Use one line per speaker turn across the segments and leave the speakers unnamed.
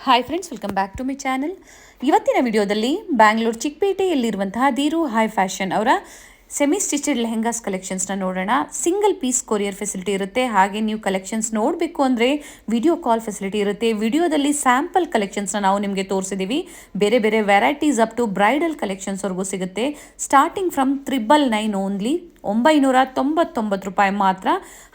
Hi friends, welcome back to my channel. ಇವತ್ತಿನ ವಿಡಿಯೋದಲ್ಲಿ ಬ್ಯಾಂಗ್ಳೂರು ಚಿಕ್ಕಪೇಟೆಯಲ್ಲಿರುವಂತಹ ಧೀರು ಹೈ ಫ್ಯಾಷನ್ ಅವರ ಸೆಮಿ ಸ್ಟಿಚೆಡ್ ಲೆಹೆಂಗಾಸ್ ಕಲೆಕ್ಷನ್ಸ್ನ ನೋಡೋಣ. ಸಿಂಗಲ್ ಪೀಸ್ ಕೊರಿಯರ್ ಫೆಸಿಲಿಟಿ ಇರುತ್ತೆ. ಹಾಗೆ ನೀವು ಕಲೆಕ್ಷನ್ಸ್ ನೋಡಬೇಕು ಅಂದರೆ ವಿಡಿಯೋ ಕಾಲ್ ಫೆಸಿಲಿಟಿ ಇರುತ್ತೆ. ವಿಡಿಯೋದಲ್ಲಿ ಸ್ಯಾಂಪಲ್ ಕಲೆಕ್ಷನ್ಸ್ನ ನಾವು ನಿಮಗೆ ತೋರಿಸಿದ್ದೀವಿ. ಬೇರೆ ಬೇರೆ ವೆರೈಟೀಸ್ ಅಪ್ ಟು ಬ್ರೈಡಲ್ ಕಲೆಕ್ಷನ್ಸ್ವರೆಗೂ ಸಿಗುತ್ತೆ. ಸ್ಟಾರ್ಟಿಂಗ್ ಫ್ರಮ್ 999 ಓನ್ಲಿ, 999 ರೂಪಾಯಿ ಮಾತ್ರ.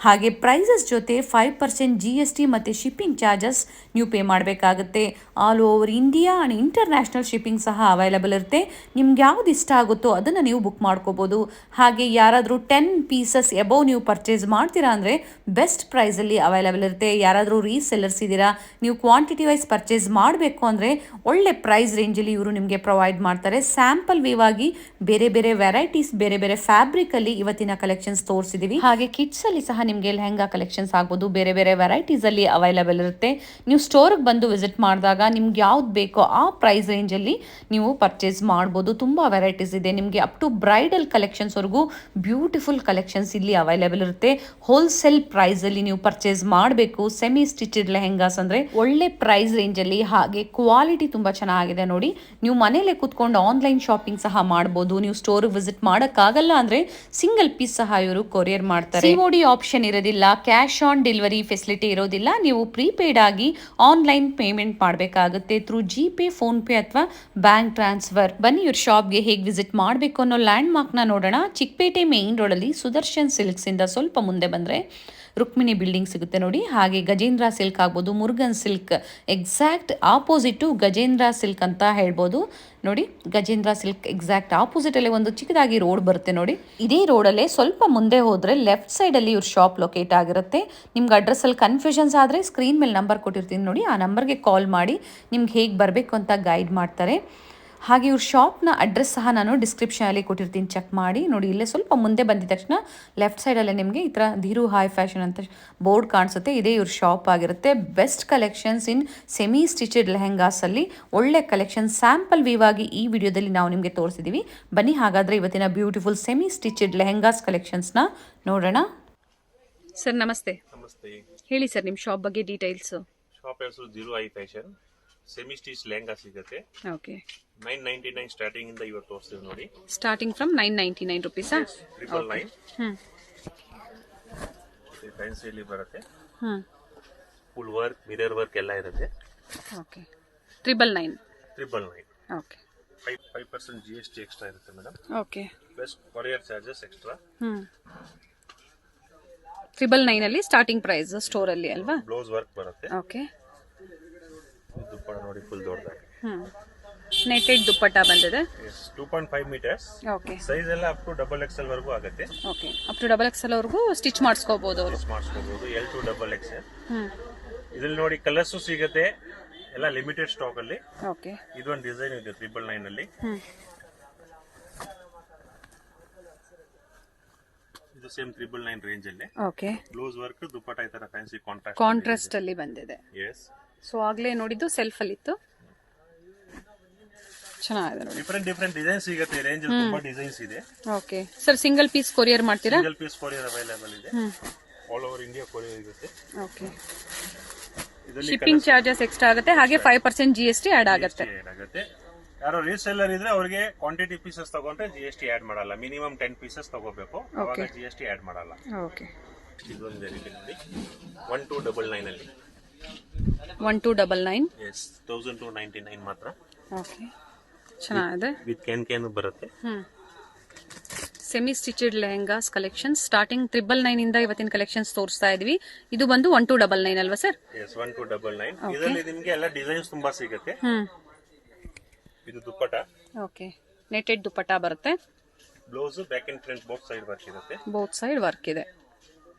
ಹಾಗೆ ಪ್ರೈಸಸ್ ಜೊತೆ 5% GST ಮತ್ತು ಶಿಪ್ಪಿಂಗ್ ಚಾರ್ಜಸ್ ನೀವು ಪೇ ಮಾಡಬೇಕಾಗುತ್ತೆ. All over India and international shipping ಸಹ ಅವೈಲಬಲ್ ಇರುತ್ತೆ. ನಿಮ್ಗೆ ಯಾವ್ದು ಇಷ್ಟ ಆಗುತ್ತೋ ಅದನ್ನು ನೀವು ಬುಕ್ ಮಾಡ್ಕೋಬೋದು. ಹಾಗೆ ಯಾರಾದರೂ 10 ಪೀಸಸ್ ಎಬವ್ ನೀವು ಪರ್ಚೇಸ್ ಮಾಡ್ತೀರಾ ಅಂದರೆ ಬೆಸ್ಟ್ ಪ್ರೈಸಲ್ಲಿ ಅವೈಲಬಲ್ ಇರುತ್ತೆ. ಯಾರಾದರೂ ರೀಸೆಲ್ಲರ್ಸ್ ಇದ್ದೀರಾ, ನೀವು ಕ್ವಾಂಟಿಟಿ ವೈಸ್ ಪರ್ಚೇಸ್ ಮಾಡಬೇಕು ಅಂದರೆ ಒಳ್ಳೆ ಪ್ರೈಸ್ ರೇಂಜಲ್ಲಿ ಇವರು ನಿಮಗೆ ಪ್ರೊವೈಡ್ ಮಾಡ್ತಾರೆ. ಸ್ಯಾಂಪಲ್ ವ್ಯೂ ಆಗಿ ಬೇರೆ ಬೇರೆ ವೆರೈಟೀಸ್, ಬೇರೆ ಬೇರೆ ಫ್ಯಾಬ್ರಿಕಲ್ಲಿ ಇವತ್ತಿನ ಕಲೆಕ್ಷನ್ಸ್ ತೋರಿಸಿದೀವಿ. ಹಾಗೆ ಕಿಡ್ಸ್ ಅಲ್ಲಿ ಸಹ ನಿಮಗೆ ಲೆಹಂಗಾ ಕಲೆಕ್ಷನ್ಸ್ ಆಗ್ಬೋದು, ಬೇರೆ ಬೇರೆ ವೆರೈಟೀಸ್ ಅಲ್ಲಿ ಅವೈಲಬಲ್ ಇರುತ್ತೆ. ನೀವು ಸ್ಟೋರ್ಗೆ ಬಂದು ವಿಸಿಟ್ ಮಾಡಿದಾಗ ನಿಮ್ಗೆ ಯಾವ್ದು ಬೇಕೋ ಆ ಪ್ರೈಸ್ ರೇಂಜಲ್ಲಿ ನೀವು ಪರ್ಚೇಸ್ ಮಾಡ್ಬೋದು. ತುಂಬಾ ವೆರೈಟೀಸ್ ಇದೆ. ನಿಮಗೆ ಅಪ್ ಟು ಬ್ರೈಡಲ್ ಕಲೆಕ್ಷನ್ಸ್ ವರೆಗೂ ಬ್ಯೂಟಿಫುಲ್ ಕಲೆಕ್ಷನ್ಸ್ ಇಲ್ಲಿ ಅವೈಲಬಲ್ ಇರುತ್ತೆ. ಹೋಲ್ಸೇಲ್ ಪ್ರೈಸ್ ಅಲ್ಲಿ ನೀವು ಪರ್ಚೇಸ್ ಮಾಡಬೇಕು. ಸೆಮಿ ಸ್ಟಿಚೆಡ್ ಲೆಹೆಂಗಾಸ್ ಅಂದ್ರೆ ಒಳ್ಳೆ ಪ್ರೈಸ್ ರೇಂಜ್ ಅಲ್ಲಿ, ಹಾಗೆ ಕ್ವಾಲಿಟಿ ತುಂಬಾ ಚೆನ್ನಾಗಿದೆ. ನೋಡಿ, ನೀವು ಮನೇಲೆ ಕೂತ್ಕೊಂಡು ಆನ್ಲೈನ್ ಶಾಪಿಂಗ್ ಸಹ ಮಾಡಬಹುದು. ನೀವು ಸ್ಟೋರ್ ವಿಸಿಟ್ ಮಾಡಕ್ಕಾಗಲ್ಲ ಅಂದ್ರೆ ಸಿಂಗಲ್ ಪೀಸ್ ಸಹ ಇವರು ಕೊರಿಯರ್ ಮಾಡ್ತಾರೆ. COD ಆಪ್ಷನ್ ಇರೋದಿಲ್ಲ, ಕ್ಯಾಶ್ ಆನ್ ಡೆಲಿವರಿ ಫೆಸಿಲಿಟಿ ಇರೋದಿಲ್ಲ. ನೀವು ಪ್ರೀಪೇಯ್ಡ್ ಆಗಿ ಆನ್ಲೈನ್ ಪೇಮೆಂಟ್ ಮಾಡಬೇಕಾಗುತ್ತೆ ಥ್ರೂ GPay, ಫೋನ್ಪೇ ಅಥವಾ ಬ್ಯಾಂಕ್ ಟ್ರಾನ್ಸ್ಫರ್. ಬನ್ನಿ ಇವ್ರ ಶಾಪ್ಗೆ ಹೇಗೆ ವಿಸಿಟ್ ಮಾಡಬೇಕು ಅನ್ನೋ ಲ್ಯಾಂಡ್ ಮಾರ್ಕ್ನ ನೋಡೋಣ. ಚಿಕ್ಕಪೇಟೆ ಮೇನ್ ರೋಡಲ್ಲಿ ಸುದರ್ಶನ್ ಸಿಲ್ಕ್ಸ್ ಇಂದ ಸ್ವಲ್ಪ ಮುಂದೆ ಬಂದರೆ ರುಕ್ಮಿಣಿ ಬಿಲ್ಡಿಂಗ್ ಸಿಗುತ್ತೆ ನೋಡಿ. ಹಾಗೆ ಗಜೇಂದ್ರ ಸಿಲ್ಕ್ ಆಗ್ಬೋದು, Murugan silk exact ಆಪೋಸಿಟು Gajendra silk ಅಂತ ಹೇಳ್ಬೋದು. ನೋಡಿ, ಗಜೇಂದ್ರ ಸಿಲ್ಕ್ ಎಕ್ಸಾಕ್ಟ್ ಆಪೋಸಿಟ್ ಅಲ್ಲಿ ಒಂದು ಚಿಕ್ಕದಾಗಿ ರೋಡ್ ಬರುತ್ತೆ ನೋಡಿ. ಇದೇ ರೋಡಲ್ಲೇ ಸ್ವಲ್ಪ ಮುಂದೆ ಹೋದ್ರೆ ಲೆಫ್ಟ್ ಸೈಡ್ ಅಲ್ಲಿ ಇವ್ರ ಶಾಪ್ ಲೊಕೇಟ್ ಆಗಿರುತ್ತೆ. ನಿಮ್ಗೆ ಅಡ್ರೆಸ್ ಅಲ್ಲಿ ಕನ್ಫ್ಯೂಷನ್ಸ್ ಆದ್ರೆ ಸ್ಕ್ರೀನ್ ಮೇಲೆ ನಂಬರ್ ಕೊಟ್ಟಿರ್ತೀನಿ ನೋಡಿ, ಆ ನಂಬರ್ಗೆ ಕಾಲ್ ಮಾಡಿ ನಿಮ್ಗೆ ಹೇಗೆ ಬರಬೇಕು ಅಂತ ಗೈಡ್ ಮಾಡ್ತಾರೆ. ಹಾಗೆ ಇವ್ರ ಶಾಪ್ನ ಅಡ್ರೆಸ್ ಸಹ ನಾನು ಡಿಸ್ಕ್ರಿಪ್ಷನಲ್ಲಿ ಕೊಟ್ಟಿರ್ತೀನಿ, ಚೆಕ್ ಮಾಡಿ. ನೋಡಿ, ಇಲ್ಲೇ ಸ್ವಲ್ಪ ಮುಂದೆ ಬಂದಿದ ತಕ್ಷಣ ಲೆಫ್ಟ್ ಸೈಡಲ್ಲೇ ನಿಮಗೆ ಈ ಥರ ಧೀರು ಹೈ ಫ್ಯಾಷನ್ ಅಂತ ಬೋರ್ಡ್ ಕಾಣಿಸುತ್ತೆ. ಇದೇ ಇವ್ರ ಶಾಪ್ ಆಗಿರುತ್ತೆ. ಬೆಸ್ಟ್ ಕಲೆಕ್ಷನ್ಸ್ ಇನ್ ಸೆಮಿ ಸ್ಟಿಚೆಡ್ ಲೆಹೆಂಗಾಸಲ್ಲಿ ಒಳ್ಳೆ ಕಲೆಕ್ಷನ್ ಸ್ಯಾಂಪಲ್ ವ್ಯೂ ಆಗಿ ಈ ವಿಡಿಯೋದಲ್ಲಿ ನಾವು ನಿಮಗೆ ತೋರಿಸಿದ್ದೀವಿ. ಬನ್ನಿ ಹಾಗಾದರೆ ಇವತ್ತಿನ ಬ್ಯೂಟಿಫುಲ್ ಸೆಮಿ ಸ್ಟಿಚೆಡ್ ಲೆಹೆಂಗಾಸ್ ಕಲೆಕ್ಷನ್ಸ್ನ ನೋಡೋಣ. ಸರ್ ನಮಸ್ತೆ.
ನಮಸ್ತೆ,
ಹೇಳಿ ಸರ್ ನಿಮ್ಮ ಶಾಪ್ ಬಗ್ಗೆ ಡೀಟೇಲ್ಸು.
ಶಾಪ್ ಹೆಸರು Dheeru high fashion. Semi stitch lehenga ಸಿಗುತ್ತೆ.
ಓಕೆ,
999 ಸ್ಟಾರ್ಟಿಂಗ್ ಇಂದ ಇವತ್ತು ತೋರಿಸ್ತೀವಿ ನೋಡಿ.
Starting from 999 ರುಪೀಸಾ?
999. ಫ್ಯಾನ್ಸಿಯಲ್ಲಿ ಬರುತ್ತೆ. ಫುಲ್ ವರ್ಕ್, ಮಿರರ್ ವರ್ಕ್ ಎಲ್ಲ ಇರುತ್ತೆ.
ಓಕೆ, 999. ಓಕೆ,
5% GST ಎಕ್ಸ್ಟ್ರಾ ಇರುತ್ತೆ madam.
Okay,
plus courier charges extra.
999 ಅಲ್ಲಿ ಸ್ಟಾರ್ಟಿಂಗ್ ಪ್ರೈಸ್ ಸ್ಟೋರ್ ಅಲ್ಲಿ ಅಲ್ವಾ?
ಬ್ಲೌಸ್ ವರ್ಕ್ ಬರುತ್ತೆ.
ಓಕೆ,
ದುಪ್ಪಟ್ಟ ನೋಡಿ ಫುಲ್ ದೊಡ್ಡದಾಗಿ.
ನೆಟೆಡ್ ದುಪ್ಪಟ್ಟ ಬಂದಿದೆ.
2.5 ಮೀಟರ್ಸ್.
ಓಕೆ,
ಸೈಜ್ ಎಲ್ಲ ಅಪ್ ಟು XXL ವರೆಗೂ ಆಗುತ್ತೆ.
ಓಕೆ, ಅಪ್ ಟು XXL ವರೆಗೂ ಸ್ಟಿಚ್ ಮಾಡಿಸ್ಕೋಬಹುದು ಅವರು.
ಮಾಡಿಸ್ಕೋಬಹುದು. L to XXL. ಇದ್ರಲ್ಲಿ ನೋಡಿ ಕಲರ್ಸ್ ಸಿಗುತ್ತೆ, ಎಲ್ಲ ಲಿಮಿಟೆಡ್ ಸ್ಟಾಕ್ ಅಲ್ಲಿ.
ಓಕೆ,
ಇದೊಂದು ಡಿಸೈನ್ ಇದೆ 999 ಅಲ್ಲಿ. ಇದು ಸೇಮ್ 999 ರೇಂಜ್ ಅಲ್ಲಿ.
ಓಕೆ,
ಬ್ಲೌಸ್ ವರ್ಕ್, ದುಪ್ಪಟ್ಟ ಈ ತರ ಫ್ಯಾನ್ಸಿ
ಕಾಂಟ್ರಾಸ್ಟ್ ಅಲ್ಲಿ ಬಂದಿದೆ.
ಎಸ್,
ಸೊ ಆಗ್ಲೇ ನೋಡಿದ್ದು ಸೆಲ್ಫ್ ಅಲ್ಲಿ ಇತ್ತು. ಚೆನ್ನಾಗಿದೆ ನೋಡಿ.
ಡಿಫರೆಂಟ್ ಡಿಸೈನ್ ಸಿಗುತ್ತೆ. ರೇಂಜ್ ತುಂಬಾ ಡಿಸೈನ್ಸ್ ಇದೆ.
Okay sir, single piece courier ಮಾಡ್ತೀರಾ?
ಸಿಂಗಲ್ ಪೀಸ್ ಕೊರಿಯರ್ ಅವೈಲೇಬಲ್ ಇದೆ. ಆಲ್ ಓವರ್ ಇಂಡಿಯಾ ಕೊರಿಯರ್ ಇರುತ್ತೆ.
ಓಕೆ, ಶಿಪ್ಪಿಂಗ್ ಚಾರ್ಜಸ್ ಎಕ್ಸ್ಟ್ರಾ ಆಗುತ್ತೆ. ಹಾಗೆ 5% GST ಆಡ್ ಆಗುತ್ತೆ.
ಯಾರೋ ರೀಸೆಲ್ಲರ್ ಇದ್ರೆ ಅವರಿಗೆ ಕ್ವಾಂಟಿಟಿ ಪೀಸಸ್ ತಗೊಂಡ್ರೆ GST ಆಡ್ ಮಾಡಲ್ಲ. ಮಿನಿಮಮ್ 10 ಪೀಸಸ್ ತಗೋಬೇಕು, ಅವಾಗ GST ಆಡ್ ಮಾಡಲ್ಲ.
ಓಕೆ,
ಇದೊಂದು ವೆರೈಟಿ ನೋಡಿ 1299 ಅಲ್ಲಿ.
1299.
ಎಸ್, 1299 ಮಾತ್ರ.
ಓಕೆ, ಚೆನ್ನಾಗಿದೆ.
ವಿತ್ ಕ್ಯಾನ್ ಬರುತ್ತೆ.
Semi stitched lehengas collection starting 999 ಇಂದ ಇವತ್ತಿನ ಕಲೆಕ್ಷನ್ಸ್ ತೋರಿಸ್ತಾ ಇದೀವಿ. ಇದು ಬಂದು 1299 ಅಲ್ವಾ ಸರ್?
ಎಸ್, 1299. ಇದರಲ್ಲಿ ನಿಮಗೆ ಎಲ್ಲ ಡಿಸೈನ್ಸ್ ತುಂಬಾ ಸಿಗುತ್ತೆ. ಇದು ದುಪ್ಪಟ್ಟ.
ಓಕೆ, ನೆಟೆಡ್ ದುಪ್ಪಟ್ಟ ಬರುತ್ತೆ.
Blouse back and front both side work ಇರುತ್ತೆ.
ಬೋತ್ ಸೈಡ್ ವರ್ಕ್ ಇದೆ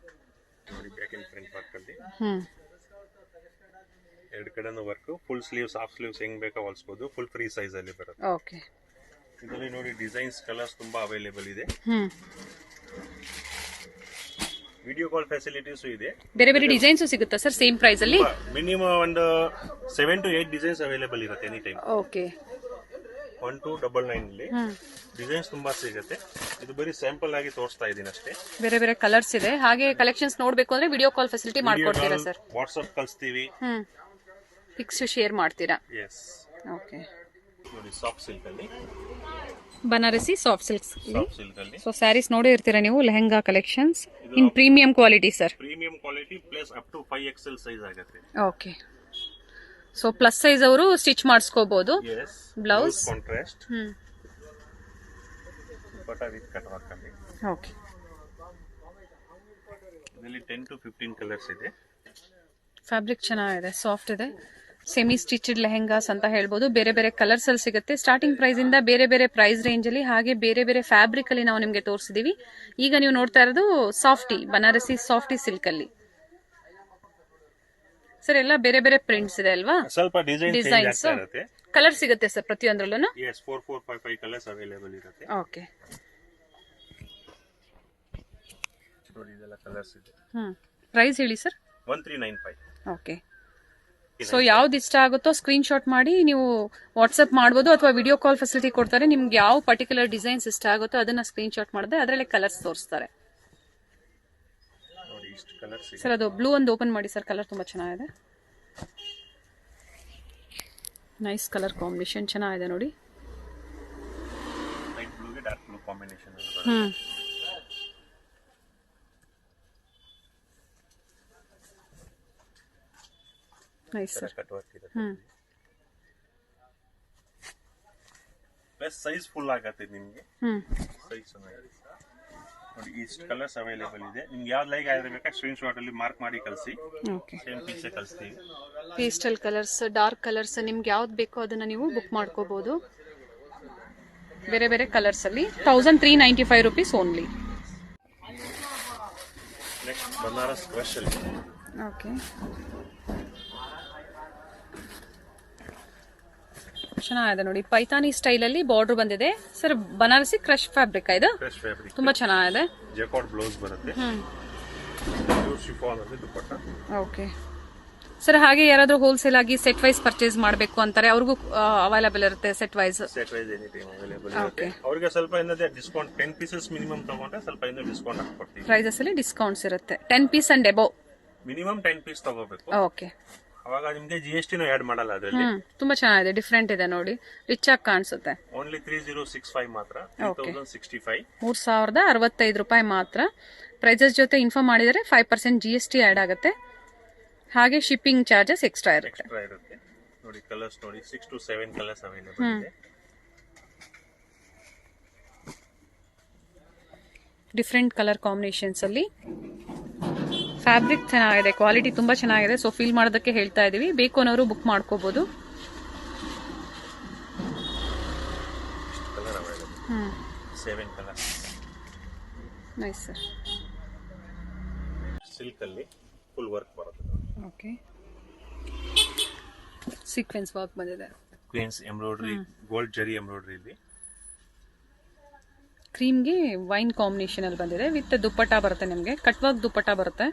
ನೋಡಿ. ಬ್ಯಾಕ್ ಅಂಡ್ ಫ್ರಂಟ್ ವರ್ಕ್ ಅಲ್ಲಿ ಎರಡು ಕಡೆನೂ work. Full sleeves, half sleeves ಹೆಂಗ್ ಬೇಕಾ ಹೊಲಿಸಬಹುದು. ಫುಲ್ ಫ್ರೀ ಸೈಜ್ ಅಲ್ಲಿ ಬರುತ್ತೆ.
ಓಕೆ,
ಇದರಲ್ಲಿ ನೋಡಿ ಡಿಸೈನ್ಸ್, ಕಲರ್ಸ್ ತುಂಬಾ ಅವೈಲೇಬಲ್ ಇದೆ. ವಿಡಿಯೋ ಕಾಲ್ ಫೆಸಿಲಿಟೀಸ್ ಇದೆ.
ಬೇರೆ ಬೇರೆ ಡಿಸೈನ್ಸ್ ಸಿಗುತ್ತಾ ಸರ್ ಸೇಮ್ ಪ್ರೈಸ್ ಅಲ್ಲಿ?
ಮಿನಿಮಮ್ ಒಂದು 7 to 8 ಡಿಸೈನ್ಸ್ ಅವೈಲೇಬಲ್ ಇರುತ್ತೆ ಎನಿ ಟೈಮ್.
ಓಕೆ,
1299 ಅಲ್ಲಿ ಡಿಸೈನ್ಸ್ ತುಂಬಾ ಸಿಗುತ್ತೆ. ಇದು ಬರೀ ಸ್ಯಾಂಪಲ್ ಆಗಿ ತೋರಿಸ್ತಾ ಇದೀನಿ ಅಷ್ಟೇ.
ಬೇರೆ ಬೇರೆ ಕಲರ್ಸ್ ಇದೆ. ಹಾಗೆ ಕಲೆಕ್ಷನ್ಸ್ ನೋಡ್ಬೇಕು ಅಂದ್ರೆ ವಿಡಿಯೋ ಕಾಲ್ ಫೆಸಿಲಿಟಿ ಮಾಡ್ಕೊಡ್ತೀರಾ ಸರ್?
ವಾಟ್ಸ್ಆಪ್ ಕಳಿಸ್ತೀವಿ.
ಪಿಕ್ಸ್ ಶೇರ್ ಮಾಡ್ತೀರಾ?
ಎಸ್.
ಓಕೆ.
ನೋಡಿ ಸಾಫ್ಟ್ ಸಿಲ್ಕ್ ಅಲ್ಲಿ,
ಬನಾರಸಿ ಸಾಫ್ಟ್ ಸಿಲ್ಕ್ಸ್.
ಅಲ್ಲಿ
ಸೊ ಸ್ಯಾರೀಸ್ ನೋಡೇ ಇರ್ತೀರಾ ನೀವು, lehenga collections in premium quality sir.
Premium quality plus up to 5XL size ಆಗುತ್ತೆ.
ಓಕೆ. ಸೊ ಪ್ಲಸ್ ಸೈಜ್ ಅವರು ಸ್ಟಿಚ್ ಮಾಡಿಸ್ಕೋಬಹುದು. Blouse
contrast, dupatta with cut work ಅಲ್ಲಿ.
ಓಕೆ.
ಇದರಲ್ಲಿ 10 to 15 ಕಲರ್ಸ್ ಇದೆ.
ಫ್ಯಾಬ್ರಿಕ್ ಚೆನ್ನಾಗಿದೆ, ಸಾಫ್ಟ್ ಇದೆ. ಸೆಮಿ ಸ್ಟಿಚ್ಡ್ ಲೆಹೆಂಗಾಸ್ ಅಂತ ಹೇಳ್ಬೋದು. ಬೇರೆ ಬೇರೆ ಕಲರ್ಸ್ ಅಲ್ಲಿ ಸಿಗುತ್ತೆ. ಸ್ಟಾರ್ಟಿಂಗ್ ಪ್ರೈಸ್ ಇಂದ ಬೇರೆ ಬೇರೆ ಪ್ರೈಸ್ ರೇಂಜ್ ಅಲ್ಲಿ, ಹಾಗೆ ಬೇರೆ ಬೇರೆ ಫ್ಯಾಬ್ರಿಕ್ ಅಲ್ಲಿ ನಾವು ನಿಮ್ಗೆ ತೋರಿಸಿದೀವಿ. ಈಗ ನೀವು ನೋಡ್ತಾ ಇರೋದು ಸಾಫ್ಟಿ, ಬನಾರಸಿ ಸಾಫ್ಟಿ ಸಿಲ್ಕ್ ಅಲ್ಲಿ. ಸರ್ ಎಲ್ಲ ಬೇರೆ ಬೇರೆ ಪ್ರಿಂಟ್ಸ್ ಇದೆ ಅಲ್ವಾ?
ಸ್ವಲ್ಪ ಡಿಸೈನ್ಸ್ ಇರುತ್ತೆ.
ಕಲರ್ ಸಿಗುತ್ತೆ ಸರ್ ಪ್ರತಿಯೊಂದರಲ್ಲೂ?
ಎಸ್, 4, 4, 5, 5 ಕಲರ್ಸ್ ಅವೈಲೇಬಲ್ ಇರುತ್ತೆ.
ಓಕೆ.
ನೋಡಿ ಇದೆಲ್ಲ ಕಲರ್ಸ್ ಇದೆ.
ಪ್ರೈಸ್ ಹೇಳಿ ಸರ್.
1395.
ಓಕೆ. ಸೊ ಯಾವ್ದು ಇಷ್ಟ ಆಗುತ್ತೋ ಸ್ಕ್ರೀನ್ ಶಾಟ್ ಮಾಡಿ ನೀವು ವಾಟ್ಸ್ಆಪ್ ಮಾಡ್ಬೋದು, ಅಥವಾ ವಿಡಿಯೋ ಕಾಲ್ ಫೆಸಿಲಿಟಿ ಕೊಡ್ತಾರೆ. ನಿಮ್ಗೆ ಯಾವ ಪರ್ಟಿಕ್ಯುಲರ್ ಡಿಸೈನ್ಸ್ ಇಷ್ಟ ಆಗುತ್ತೋ ಅದನ್ನ ಸ್ಕ್ರೀನ್ ಶಾಟ್ ಮಾಡಿದ್ರೆ ಅದರಲ್ಲಿ ಕಲರ್ಸ್ ತೋರಿಸ್ತಾರೆ. ಸರ್ ಅದು ಬ್ಲೂ ಒಂದು ಓಪನ್ ಮಾಡಿ ಸರ್, ಕಲರ್ ತುಂಬಾ ಚೆನ್ನಾಗಿದೆ. ನೈಸ್ ಕಲರ್ ಕಾಂಬಿನೇಷನ್, ಚೆನ್ನಾಗಿದೆ ನೋಡಿ.
ಲೈಟ್ ಬ್ಲೂಗೆ dark blue combination.
Nice sir.
Cut work ಇದೆ. ಪ್ಲಸ್ ಸೈಜ್ ಫುಲ್ ಆಗುತ್ತೆ ನಿಮಗೆ. ಸೈಜ್ ಚೆನ್ನಾಗಿದೆ ನೋಡಿ. ಇಷ್ಟು ಕಲರ್ಸ್ ಅವೈಲೇಬಲ್ ಇದೆ. ನಿಮ್ಗೆ ಯಾವ್ದು ಲೈಕ್ ಆಗಿರಬೇಕಾ ಸ್ಕ್ರೀನ್ ಶಾಟ್ ಅಲ್ಲಿ ಮಾರ್ಕ್ ಮಾಡಿ ಕಳಿಸಿ. ಸೇಮ್ ಪೀಸ್ ಕಳಿಸ್ತೀವಿ.
ಪೇಸ್ಟಲ್ ಕಲರ್ಸ್, ಡಾರ್ಕ್ ಕಲರ್ಸ್, ನಿಮ್ಗೆ ಯಾವ್ದು ಬೇಕೋ ಅದನ್ನ ನೀವು ಬುಕ್ ಮಾಡ್ಕೋಬಹುದು. ಬೇರೆ ಬೇರೆ ಕಲರ್ಸ್ ಅಲ್ಲಿ 1395 rupees only.
Next Banaras crush ಅಲ್ಲಿ.
ಓಕೆ. ಚೆನ್ನಾಗಿದೆ ನೋಡಿ, ಪೈತಾನಿ ಸ್ಟೈಲ್ ಅಲ್ಲಿ ಬಾರ್ಡರ್ ಬಂದಿದೆ ಸರ್. ಬನಾರಸಿ ಕ್ರಶ್ ಫ್ಯಾಬ್ರಿಕ್ ಇದು,
ಕ್ರಶ್ ಫ್ಯಾಬ್ರಿಕ್
ತುಂಬಾ ಚೆನ್ನಾಗಿದೆ.
ಜಕಾರ್ಡ್ ಬ್ಲೌಸ್ ಬರುತ್ತೆ. ಶಿಫಾನ್ ಅಲ್ಲಿ ದುಪಟ್ಟಾ. Okay
sir. ಹಾಗೆ ಯಾರಾದ್ರೂ ಹೋಲ್ಸೇಲ್ ಆಗಿ ಸೆಟ್ ವೈಸ್ ಪರ್ಚೇಸ್ ಮಾಡಬೇಕು ಅಂತಾರೆ, ಅವ್ರಿಗೂ ಅವೈಲೇಬಲ್ ಇರುತ್ತೆ set wise?
Set wise any time available ಇರುತ್ತೆ. ಅವರಿಗೆ ಸ್ವಲ್ಪ ಏನಂದ್ರೆ ಡಿಸ್ಕೌಂಟ್ 10 ಪೀಸಸ್ ಮಿನಿಮಮ್ ತಗೊಂಡ್ರೆ ಸ್ವಲ್ಪ ಇನ್ನೂ ಡಿಸ್ಕೌಂಟ್ ಹಾಕ್ಕೊಡ್ತೀವಿ.
ಪ್ರೈಸಸ್ ಅಲ್ಲಿ ಡಿಸ್ಕೌಂಟ್ಸ್ ಇರುತ್ತೆ. 10 piece and above
minimum 10 piece ತಗೋಬೇಕು.
ಓಕೆ.
ಅವಾಗ ನಿಮಗೆ GST ಆಡ್ ಮಾಡಲ್ಲ ಅದರಲ್ಲಿ.
ತುಂಬಾ ಚೆನ್ನಾಗಿದೆ, ಡಿಫ್ರೆಂಟ್ ಇದೆ ನೋಡಿ, ರಿಚ್ ಆಗಿ ಕಾಣಿಸುತ್ತೆ.
ಓನ್ಲಿ 3065 ಮಾತ್ರ. 3065
3065 ರೂಪಾಯಿ ಮಾತ್ರ. ಪ್ರೈಸಸ್ ಜೊತೆ ಇನ್ಫಾರ್ಮ್ ಮಾಡಿದರೆ 5% GST ಆಡ್ ಆಗುತ್ತೆ. ಹಾಗೆ ಶಿಪ್ಪಿಂಗ್ ಚಾರ್ಜಸ್ ಎಕ್ಸ್ಟ್ರಾ ಇರುತ್ತೆ.
ನೋಡಿ ಕಲರ್ಸ್ ನೋಡಿ, 6 to 7 ಕಲರ್ಸ್ ಅವೈಲೇಬಲ್ ಇದೆ.
ಡಿಫ್ರೆಂಟ್ ಕಲರ್ ಕಾಂಬಿನೇಷನ್ಸ್ ಅಲ್ಲಿ. ಫ್ಯಾಬ್ರಿಕ್ ಚೆನ್ನಾಗಿದೆ, ಕ್ವಾಲಿಟಿ ತುಂಬಾ ಚೆನ್ನಾಗಿದೆ. ಸೊ ಫೀಲ್ ಮಾಡೋದಕ್ಕೆ ಹೇಳ್ತಾ ಇದೀವಿ, ಬೇಕು ಅನ್ನೋರು ಬುಕ್ ಮಾಡ್ಕೋಬಹುದು. Nice sir.
ಸಿಲ್ಕ್ ಅಲ್ಲಿ ಫುಲ್ ವರ್ಕ್ ಬರುತ್ತೆ.
ಓಕೆ. ಸೀಕ್ವೆನ್ಸ್ ವರ್ಕ್ ಬಂದಿದೆ.
ಕ್ವೀನ್ಸ್ ಎಂಬ್ರಾಯ್ಡರಿ, ಗೋಲ್ಡ್ ಜರಿ ಎಂಬ್ರಾಯ್ಡರಿ ಇಲ್ಲಿ.
ಕ್ರೀಮ್ಗೆ ವೈನ್ ಕಾಂಬಿನೇಷನ್ ಅಲ್ಲಿ ಬಂದಿದೆ. ವಿತ್ ದುಪ್ಪಟ್ಟಾ ಬರುತ್ತೆ ನಿಮಗೆ, ಕಟ್ ವರ್ಕ್ ದುಪ್ಪಟ್ಟಾ ಬರುತ್ತೆ.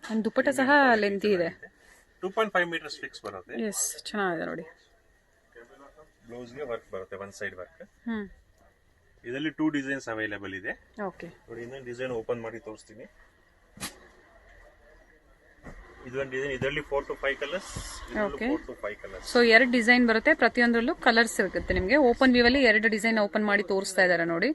ಅಂಡ್ ದುಪ್ಪಟ್ಟಾ ಸಹ ಲೆಂತಿ ಇದೆ.
2.5 ಮೀಟರ್ಸ್ ಫಿಕ್ಸ್ ಬರುತ್ತೆ.
ಎಸ್, ಚೆನ್ನಾಗಿದೆ ನೋಡಿ.
ಬ್ಲೌಸ್ ಗೆ ವರ್ಕ್ ಬರುತ್ತೆ, ಒನ್ ಸೈಡ್ ವರ್ಕ್. ಇದರಲ್ಲಿ 2 ಡಿಸೈನ್ಸ್ ಅವೈಲೇಬಲ್ ಇದೆ.
ಓಕೆ.
ನೋಡಿ ಇನ್ನೊಂದು ಡಿಸೈನ್ ಓಪನ್ ಮಾಡಿ ತೋರಿಸ್ತೀನಿ. ಇದೊಂದು ಡಿಸೈನ್, ಇದರಲ್ಲಿ 4 to 5 colours.
Okay.
4 to 5 colours.
So 2 design ಬರುತ್ತೆ, ಪ್ರತಿಯೊಂದರಲ್ಲೂ ಕಲರ್ಸ್ ಸಿಗುತ್ತೆ ನಿಮಗೆ. ಓಪನ್ ವ್ಯೂ ಅಲ್ಲಿ 2 ಡಿಸೈನ್ ಓಪನ್ ಮಾಡಿ ತೋರಿಸ್ತಾ ಇದ್ದಾರೆ ನೋಡಿ.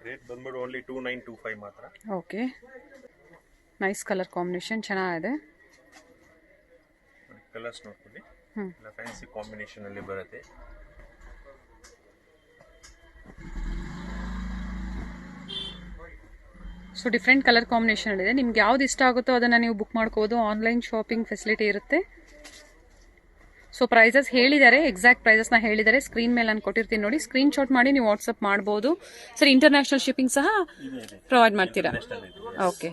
ರೇಟ್ ಬಂದ್ಬಿಟ್ಟು ಓನ್ಲಿ 2925 ಮಾತ್ರ.
ಓಕೆ. ನೈಸ್ ಕಲರ್ ಕಾಂಬಿನೇಷನ್, ಚೆನ್ನಾಗಿದೆ.
ಕಲರ್ಸ್ ನೋಡ್ಕೊಳ್ಳಿ, ಎಲ್ಲ ಫ್ಯಾನ್ಸಿ ಕಾಂಬಿನೇಷನ್ ಅಲ್ಲಿ ಬರುತ್ತೆ.
ಸೊ ಡಿಫ್ರೆಂಟ್ ಕಲರ್ ಕಾಂಬಿನೇಷನ್ ಇದೆ. ನಿಮ್ಗೆ ಯಾವ್ದು ಇಷ್ಟ ಆಗುತ್ತೋ ಅದನ್ನ ನೀವು ಬುಕ್ ಮಾಡ್ಕೋಬಹುದು. ಆನ್ಲೈನ್ ಶಾಪಿಂಗ್ ಫೆಸಿಲಿಟಿ ಇರುತ್ತೆ. ಸೊ ಪ್ರೈಸಸ್ ಹೇಳಿದ್ದಾರೆ, ಎಕ್ಸಾಕ್ಟ್ ಪ್ರೈಸಸ್ ನ ಹೇಳಿದ್ದಾರೆ. ಸ್ಕ್ರೀನ್ ಮೇಲೆ ನಾನು ಕೊಟ್ಟಿರ್ತೀನಿ ನೋಡಿ, ಸ್ಕ್ರೀನ್ ಶಾಟ್ ಮಾಡಿ ನೀವು ವಾಟ್ಸ್ಆಪ್ ಮಾಡಬಹುದು. ಸರ್ ಇಂಟರ್ನ್ಯಾಷನಲ್ ಶಿಪ್ಪಿಂಗ್ ಸಹ ಪ್ರೊವೈಡ್ ಮಾಡ್ತೀರಾ? ಓಕೆ.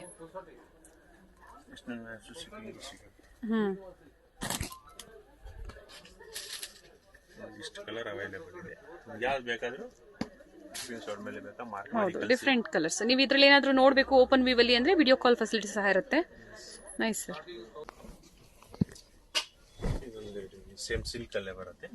ಇಷ್ಟು ಕಲರ್ ಅವೈಲೇಬಲ್ ಇದೆ. ಯಾವ್ದು ಬೇಕಾದ್ರೂ ಸ್ಕ್ರೀನ್ ಶಾಟ್ ಮೇಲೆ ಬೇಕಾ ಮಾರ್ಕ್ ಮಾಡಿ.
ಹೌದು, ಡಿಫ್ರೆಂಟ್ ಕಲರ್ಸ್. ನೀವು ಇದ್ರಲ್ಲಿ ಏನಾದರೂ ನೋಡಬೇಕು ಓಪನ್ ವ್ಯೂ ಅಲ್ಲಿ ಅಂದ್ರೆ ವಿಡಿಯೋ ಕಾಲ್ ಫೆಸಿಲಿಟಿ ಸಹ ಇರುತ್ತೆ. Nice sir.
ಸೇಮ್ ಸಿಲ್ಕ್ ಅಲ್ಲೇ ಬರುತ್ತೆ.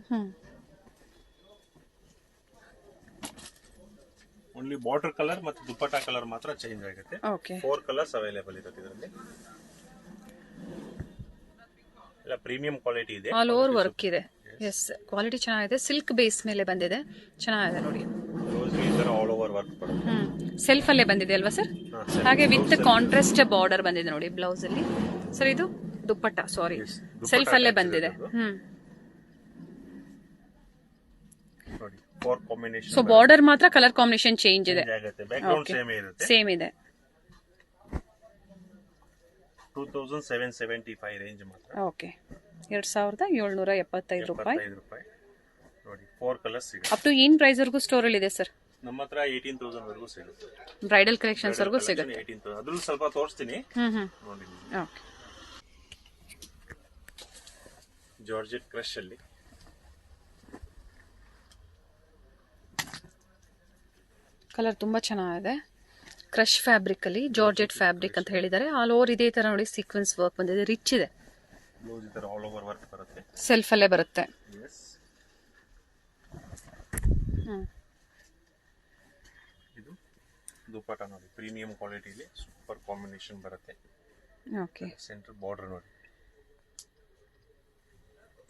ಓನ್ಲಿ ಬಾರ್ಡರ್ ಕಲರ್ ಮತ್ತು ದುಪ್ಪಟ್ಟ ಕಲರ್ ಮಾತ್ರ ಚೇಂಜ್ ಆಗುತ್ತೆ.
ಓಕೆ
4 ಕಲರ್ಸ್ ಅವೈಲೇಬಲ್ ಇರುತ್ತೆ ಇದರಲ್ಲಿ. ಎಲ್ಲ ಪ್ರೀಮಿಯಂ ಕ್ವಾಲಿಟಿ ಇದೆ.
ಆಲ್ ಓವರ್ ವರ್ಕ್ ಇದೆ. ಎಸ್, ಕ್ವಾಲಿಟಿ ಚೆನ್ನಾಗಿದೆ. ಸಿಲ್ಕ್ ಬೇಸ್ ಮೇಲೆ ಬಂದಿದೆ, ಚೆನ್ನಾಗಿದೆ ನೋಡಿ.
ಆಲ್ ಓವರ್ ವರ್ಕ್ ಬರುತ್ತೆ.
ಸೆಲ್ಫ್ ಅಲ್ಲೇ ಬಂದಿದೆ ಅಲ್ವಾ ಸರ್? ಹಾಗೆ ವಿತ್ ಕಾಂಟ್ರಾಸ್ಟ್ ಬಾರ್ಡರ್ ಬಂದಿದೆ ನೋಡಿ ಬ್ಲೌಸ್ ಅಲ್ಲಿ. ಸರ್ ಇದು ದುಪ್ಪಟ್ಟ, ಸಾರಿ, ಸೆಲ್ಫ್ ಅಲ್ಲೇ ಬಂದಿದೆ.
ನೋಡಿ 4 ಕಾಂಬಿನೇಷನ್.
ಸೊ ಬಾರ್ಡರ್ ಮಾತ್ರ ಕಲರ್ ಕಾಂಬಿನೇಷನ್ ಚೇಂಜ್ ಇದೆ.
ಆಗುತ್ತೆ. ಬ್ಯಾಕ್ಗ್ರೌಂಡ್ ಸೇಮ್ ಇರುತ್ತೆ.
ಸೇಮ್ ಇದೆ.
2775 ರೇಂಜ್ ಮಾತ್ರ.
ಓಕೆ, 2775 ರೂಪಾಯಿ.
ನೋಡಿ 4 ಕಲರ್ಸ್ ಸಿಗುತ್ತೆ.
ಅಪ್ ಟು ಏನ್ ಪ್ರೈಸ್ ವರೆಗೂ ಸ್ಟೋರ್ ಅಲ್ಲಿ ಇದೆ ಸರ್?
ನಮ್ಮ ಹತ್ರ 18,000 ವರೆಗೂ ಸಿಗುತ್ತೆ.
ಬ್ರೈಡಲ್ ಕಲೆಕ್ಷನ್ಸ್ ವರೆಗೂ ಸಿಗುತ್ತೆ.
18,000 ಅದ್ರಲ್ಲಿ ಸ್ವಲ್ಪ ತೋರಿಸ್ತೀನಿ ನೋಡಿ.
ಓಕೆ,
ಜಾರ್ಜೆಟ್ ಕ್ರಶ್ ಅಲ್ಲಿ
ಕಲರ್ ತುಂಬಾ ಚೆನ್ನಾಗಿದೆ. ಕ್ರಶ್ ಫ್ಯಾಬ್ರಿಕ್ ಅಲ್ಲಿ ಜಾರ್ಜೆಟ್ ಫ್ಯಾಬ್ರಿಕ್ ಅಂತ ಹೇಳಿದ್ದಾರೆ. ಆಲ್ ಓವರ್ ಇದೇ ತರ ನೋಡಿ ಸೀಕ್ವೆನ್ಸ್ ವರ್ಕ್ ಬಂದಿದೆ, ರಿಚ್ ಇದೆ.
ಬ್ಲೌಸ್ ಈ ತರ ಆಲ್ ಓವರ್ ವರ್ಕ್ ಬರುತ್ತೆ.
ಸೆಲ್ಫ್ ಅಲ್ಲೇ ಬರುತ್ತೆ.
ಇದು ದುಪ್ಪಟ್ಟ ನೋಡಿ, ಪ್ರೀಮಿಯಂ ಕ್ವಾಲಿಟಿಲಿ ಸೂಪರ್ ಕಾಂಬಿನೇಷನ್ ಬರುತ್ತೆ.
ಓಕೆ,
ಸೆಂಟರ್ ಬಾರ್ಡರ್ ನೋಡಿ,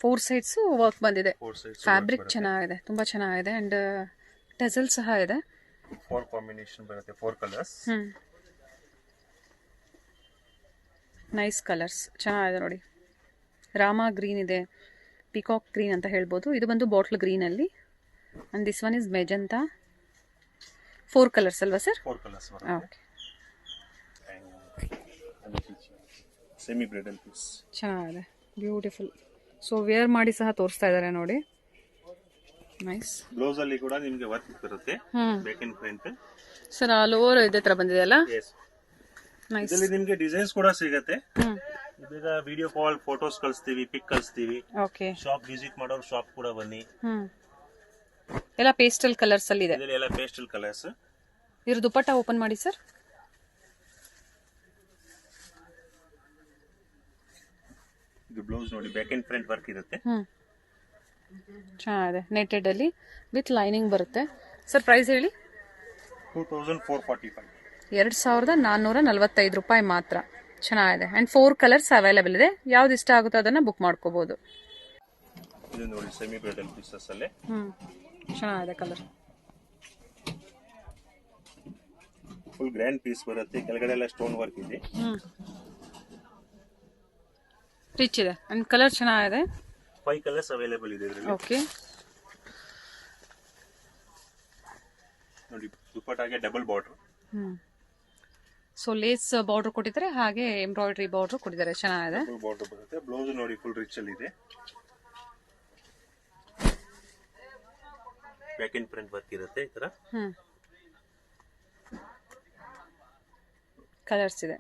4 ಸೈಡ್ಸ್ ವರ್ಕ್ ಬಂದಿದೆ.
4 ಸೈಡ್ಸ್
ಫ್ಯಾಬ್ರಿಕ್ ಚೆನ್ನಾಗಿದೆ, ತುಂಬಾ ಚೆನ್ನಾಗಿದೆ. ಅಂಡ್ ಟೆಸಲ್ ಸಹ ಇದೆ.
4 ಕಾಂಬಿನೇಷನ್ ಬರುತ್ತೆ, 4 ಕಲರ್ಸ್.
ನೈಸ್ ಕಲರ್ಸ್, ಚೆನ್ನಾಗಿದೆ ನೋಡಿ. ರಾಮಾ ಗ್ರೀನ್ ಇದೆ, ಪಿಕಾಕ್ ಗ್ರೀನ್ ಅಂತ ಹೇಳ್ಬೋದು. ಇದು ಬಂದು ಬಾಟ್ಲ್ ಗ್ರೀನ್ ಅಲ್ಲಿ. And this one is magenta. 4 colours ಅಲ್ವಾ ಸರ್?
4 ಕಲರ್ಸ್ ಬರುತ್ತೆ.
ಓಕೆ,
ಸೆಮಿ ಬ್ರೈಡಲ್ ಪೀಸ್
ಚೆನ್ನಾಗಿದೆ, ಬ್ಯೂಟಿಫುಲ್. ಸೊ ವೇರ್ ಮಾಡಿ ಸಹ ತೋರಿಸ್ತಾ ಇದ್ದಾರೆ ನೋಡಿ. ನೈಸ್.
ಬ್ಲೌಸ್ ಅಲ್ಲಿ ಕೂಡ ನಿಮಗೆ ವರ್ಕ್ ಬರುತ್ತೆ, back and front.
Sir all over ಇದೇ ತರ ಬಂದಿದೆ ಅಲ್ಲ? ನೈಸ್.
ಇದರಲ್ಲಿ ನಿಮಗೆ ಡಿಸೈನ್ಸ್ ಕೂಡ ಸಿಗುತ್ತೆ. ಈಗ ವಿಡಿಯೋ ಕಾಲ್ ಫೋಟೋಸ್ ಕಳಿಸ್ತೀವಿ, ಪಿಕ್ ಕಳಿಸ್ತೀವಿ.
ಓಕೆ,
ಶಾಪ್ ವಿಸಿಟ್ ಮಾಡೋರು ಶಾಪ್ ಕೂಡ ಬನ್ನಿ.
ಎಲ್ಲ ಪೇಸ್ಟಲ್ ಕಲರ್ಸ್ ಅಲ್ಲಿ ಇದೆ.
ಇದರಲ್ಲಿ ಎಲ್ಲ ಪೇಸ್ಟಲ್ ಕಲರ್ಸ್.
ಇದ್ರ ದುಪ್ಪಟ್ಟ ಓಪನ್ ಮಾಡಿ ಸರ್.
ಇದು ಬ್ಲೌಸ್ ನೋಡಿ, ಬ್ಯಾಕ್ ಅಂಡ್ ಫ್ರಂಟ್ ವರ್ಕ್ ಇರುತ್ತೆ.
ಚೆನ್ನಾಗಿದೆ, ನೆಟೆಡ್ ಅಲ್ಲಿ ವಿತ್ ಲೈನಿಂಗ್ ಬರುತ್ತೆ. ಸರ್ ಪ್ರೈಸ್ ಹೇಳಿ.
2445.
2445 ರೂಪಾಯಿ ಮಾತ್ರ. ಚೆನ್ನಾಗಿದೆ. ಅಂಡ್ 4 ಕಲರ್ಸ್ ಅವೈಲೇಬಲ್ ಇದೆ. ಯಾವ್ದು ಇಷ್ಟ ಆಗುತ್ತೋ ಅದನ್ನ ಬುಕ್ ಮಾಡ್ಕೋಬಹುದು.
ಇದು ನೋಡಿ ಸೆಮಿ ಬ್ರೈಡಲ್ ಪೀಸಸ್ ಅಲ್ಲಿ.
ಚೆನ್ನಾಗಿದೆ ಕಲರ್.
ಫುಲ್ ಗ್ರ್ಯಾಂಡ್ ಪೀಸ್ ಬರುತ್ತೆ. ಕೆಳಗಡೆ ಎಲ್ಲ ಸ್ಟೋನ್ ವರ್ಕ್ ಇದೆ.
ರಿಚ್ ಇದೆ ಅಂಡ್ ಕಲರ್ ಚೆನ್ನಾಗಿದೆ.
5 ಕಲರ್ಸ್ ಅವೈಲೇಬಲ್ ಇದೆ ಇದರಲ್ಲಿ.
ಓಕೆ,
ನೋಡಿ ದುಪ್ಪಟ್ಟಾಗೆ double border.
So lace border ಕೊಟ್ಟಿದ್ದಾರೆ, ಹಾಗೆ ಎಂಬ್ರಾಯ್ಡರಿ ಬಾರ್ಡರ್ ಕೊಟ್ಟಿದ್ದಾರೆ. ಚೆನ್ನಾಗಿದೆ.
ಡಬಲ್ ಬಾರ್ಡರ್ ಬರುತ್ತೆ. ಬ್ಲೌಸ್ ನೋಡಿ ಫುಲ್ ರಿಚ್ ಅಲ್ಲಿ ಇದೆ. ಬ್ಯಾಕ್ ಅಂಡ್ ಫ್ರಂಟ್ ವರ್ಕ್ ಇರುತ್ತೆ ಈ ತರ.
ಕಲರ್ಸ್ ಇದೆ.